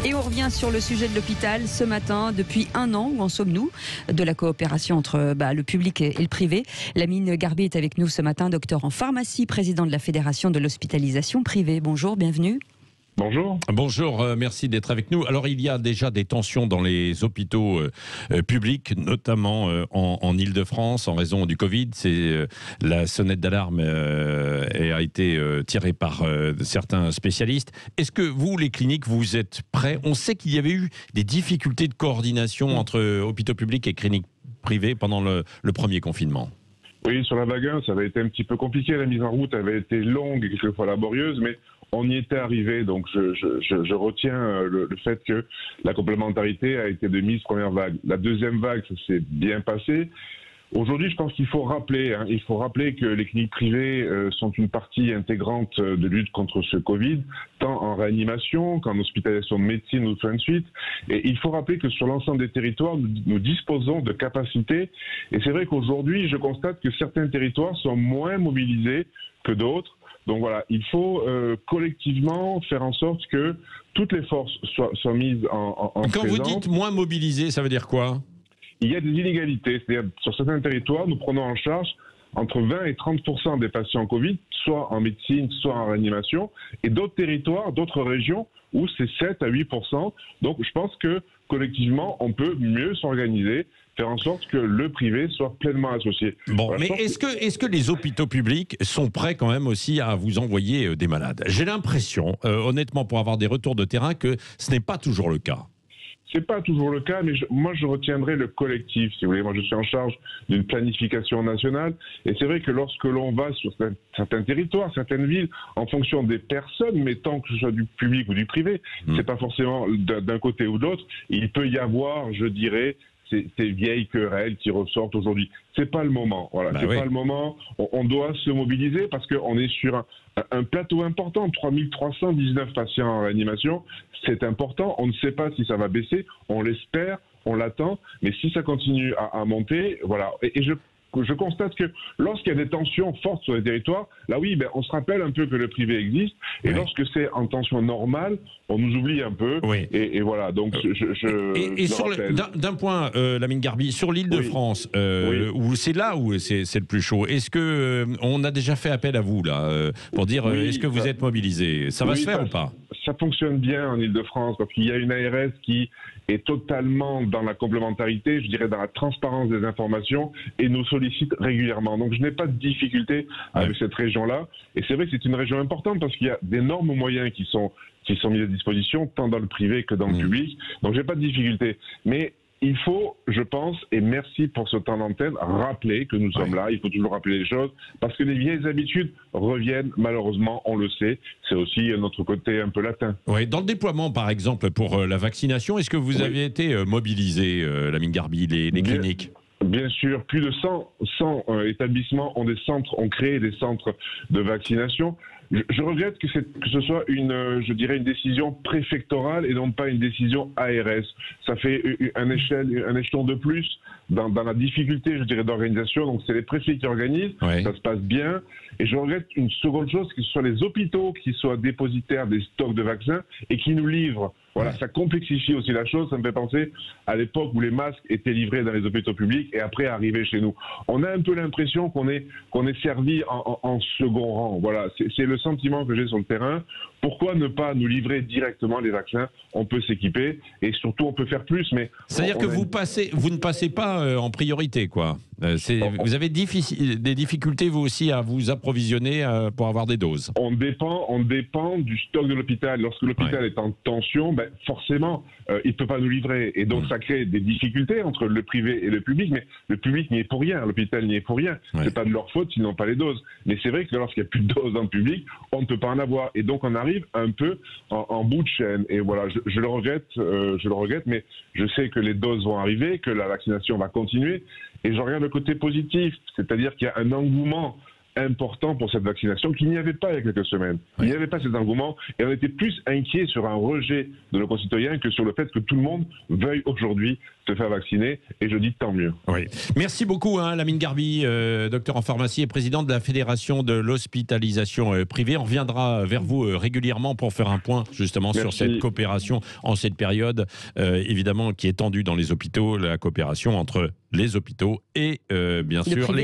Et on revient sur le sujet de l'hôpital ce matin. Depuis 1 an, où en sommes-nous de la coopération entre le public et le privé? Lamine Garbi est avec nous ce matin, docteur en pharmacie, président de la Fédération de l'hospitalisation privée. Bonjour, bienvenue. Bonjour. Bonjour, merci d'être avec nous. Alors, il y a déjà des tensions dans les hôpitaux publics, notamment en Île-de-France, en raison du Covid. La sonnette d'alarme a été tirée par certains spécialistes. Est-ce que vous, les cliniques, vous êtes prêts? On sait qu'il y avait eu des difficultés de coordination entre hôpitaux publics et cliniques privées pendant le premier confinement. Oui, sur la vague 1, ça avait été un petit peu compliqué. La mise en route avait été longue et quelquefois laborieuse, mais on y était arrivé. Donc, je retiens le fait que la complémentarité a été de mise première vague. La deuxième vague, ça s'est bien passé. Aujourd'hui, je pense qu'il faut rappeler, que les cliniques privées sont une partie intégrante de lutte contre ce Covid, tant en réanimation qu'en hospitalisation de médecine ou de soins de suite. Et il faut rappeler que sur l'ensemble des territoires, nous disposons de capacités. Et c'est vrai qu'aujourd'hui, je constate que certains territoires sont moins mobilisés que d'autres. Donc voilà, il faut collectivement faire en sorte que toutes les forces soient mises en Quand présence. vous dites moins mobilisés, ça veut dire quoi? Il y a des inégalités, c'est-à-dire sur certains territoires, nous prenons en charge entre 20 et 30% des patients Covid, soit en médecine, soit en réanimation, et d'autres territoires, d'autres régions où c'est 7 à 8%. Donc je pense que collectivement, on peut mieux s'organiser, faire en sorte que le privé soit pleinement associé. Bon, voilà, mais est-ce que les hôpitaux publics sont prêts quand même aussi à vous envoyer des malades? J'ai l'impression, honnêtement, pour avoir des retours de terrain, que ce n'est pas toujours le cas. C'est pas toujours le cas, mais moi je retiendrai le collectif, si vous voulez. Moi je suis en charge d'une planification nationale, et c'est vrai que lorsque l'on va sur certains territoires, certaines villes, en fonction des personnes, mais tant que ce soit du public ou du privé, c'est pas forcément d'un côté ou de l'autre, il peut y avoir, je dirais, ces vieilles querelles qui ressortent aujourd'hui. C'est pas le moment. Voilà, pas le moment. On doit se mobiliser parce qu'on est sur un plateau important, 3319 patients en réanimation. C'est important. On ne sait pas si ça va baisser. On l'espère, on l'attend. Mais si ça continue à monter, voilà. Et je constate que lorsqu'il y a des tensions fortes sur les territoires, là oui, on se rappelle un peu que le privé existe, et lorsque c'est en tension normale, on nous oublie un peu, et voilà, donc d'un point, Lamine Garbi, sur l'Île-de-France, où c'est là où c'est le plus chaud, est-ce que on a déjà fait appel à vous, là, pour dire, est-ce que vous êtes mobilisés? Ça va se faire ou pas? Ça fonctionne bien en Île-de-France, parce qu'il y a une ARS qui est totalement dans la complémentarité, je dirais dans la transparence des informations, et nous sollicite régulièrement. Donc je n'ai pas de difficulté avec cette région-là. Et c'est vrai que c'est une région importante parce qu'il y a d'énormes moyens qui sont mis à disposition, tant dans le privé que dans le public. Donc j'ai pas de difficulté. Mais il faut, je pense, et merci pour ce temps d'antenne, rappeler que nous sommes là. Il faut toujours rappeler les choses, parce que les vieilles habitudes reviennent, malheureusement, on le sait. C'est aussi notre côté un peu latin. Oui, dans le déploiement, par exemple, pour la vaccination, est-ce que vous avez été mobilisé, Lamine Garbi, les cliniques? Bien sûr, plus de 100 établissements ont créé des centres de vaccination. Je regrette que ce soit une décision préfectorale et non pas une décision ARS. Ça fait un échelon de plus dans la difficulté, je dirais, d'organisation. Donc c'est les préfets qui organisent, ça se passe bien. Et je regrette une seconde chose, que ce soit les hôpitaux qui soient dépositaires des stocks de vaccins et qui nous livrent. Voilà, ça complexifie aussi la chose. Ça me fait penser à l'époque où les masques étaient livrés dans les hôpitaux publics et après arrivaient chez nous. On a un peu l'impression qu'on est servi en second rang. Voilà, c'est le sentiment que j'ai sur le terrain. Pourquoi ne pas nous livrer directement les vaccins? On peut s'équiper et surtout on peut faire plus. Mais c'est-à-dire que vous ne passez pas en priorité, quoi. Vous avez des difficultés vous aussi à vous approvisionner pour avoir des doses. On dépend du stock de l'hôpital. Lorsque l'hôpital est en tension, forcément, il ne peut pas nous livrer. Et donc, ça crée des difficultés entre le privé et le public. Mais le public n'y est pour rien. L'hôpital n'y est pour rien. C'est pas de leur faute s'ils n'ont pas les doses. Mais c'est vrai que lorsqu'il n'y a plus de doses dans le public, on ne peut pas en avoir. Et donc, on arrive un peu en bout de chaîne. Et voilà, je le regrette, mais je sais que les doses vont arriver, que la vaccination va continuer. Et je regarde le côté positif, c'est-à-dire qu'il y a un engouement important pour cette vaccination qu'il n'y avait pas il y a quelques semaines. Il n'y avait pas cet engouement et on était plus inquiet sur un rejet de nos concitoyens que sur le fait que tout le monde veuille aujourd'hui se faire vacciner, et je dis tant mieux. Oui. Merci beaucoup, Lamine Garbi, docteur en pharmacie et président de la Fédération de l'hospitalisation privée. On reviendra vers vous régulièrement pour faire un point justement sur cette coopération en cette période, évidemment, qui est tendue dans les hôpitaux, la coopération entre les hôpitaux et bien sûr les